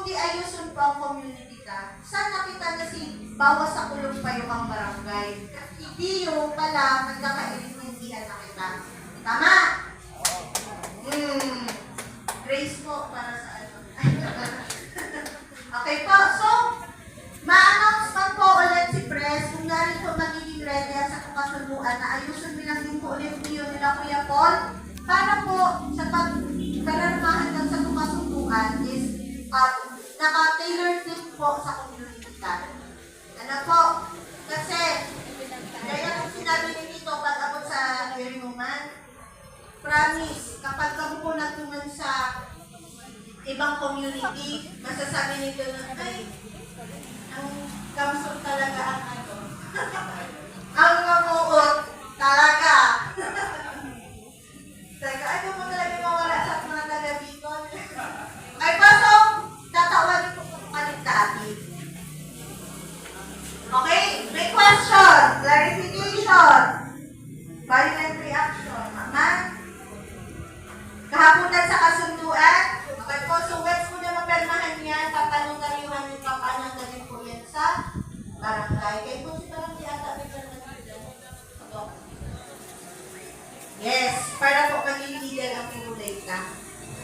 ti ayusun po ang community ka, sana kita na si bawas sa kulong pa yung ang barangay. Hindi yung pala, nagkakaintindihan na kita. Tama? Grace po para sa ano. Okay po, so, ma-announce man po ulit si Press kung narin po magiging ready sa kasunduan na ayusin nilang din po ulit niyo nila Kuya Paul para po sa pagkaramahan lang sa kasunduan is naka-tailor din po sa community card. Ano po? Kasi, gaya kung sinabi niyo dito pag abot sa hearing woman, promise, kapag kamukunat naman sa ibang community, masasabi nito na, ay, ang kamsot talaga ang ano. Ang mamuot talaga. Teka, ano mo talaga mawala sa mga taga-Bicol? Ay, pasok! Tatawagin ko kung dati. Okay? May question, clarification, violent reaction. Mama? Kahapunan sa kasunduan? Okay po, so once mo na mapermahan yan, tatanong-tarihan yung paano na po yan sa barangay. Kaya po si barangay ata may permahan dyan. Yes, para po maging legal ang kulay ka.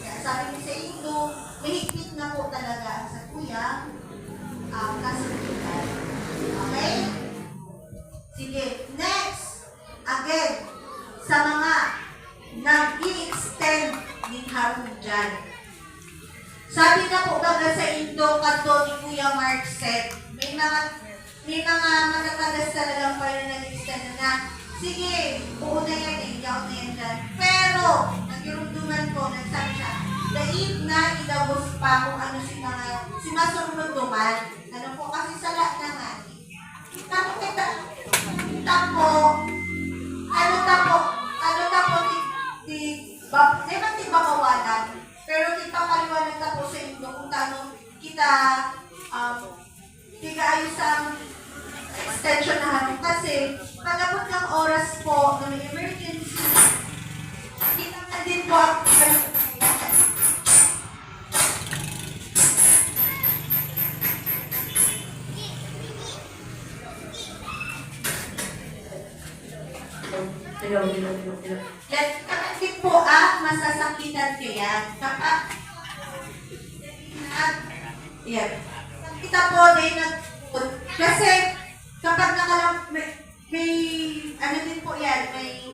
Kaya sabi ko sa inyo, mahigpit na po talaga ang sa kuya kasunduan. Okay? Sige, next. Again, sa mga nag-i-extend ng harong dyan. Sabi na po baga sa Indo, kanto ni Kuya Mark said, may mga matatagas talagang pala na nag-extend na, sige, buo na yan, iyaw na yan dyan. Pero, nagirumduman ko, nagsabi siya, daig na idabos pa kung ano si masurunod duman. Ano po, kasi sala na nga. Neman di makawalan, pero kita paliwanag na po sa inyo kung tanong kita ayos ang extension na hanong. Kasi pagabot ng oras po ng emergency, kita na din po ang Kapatid po masasakitan ko yan. Yan. Kita po din kasi kapag may ano din po yan, may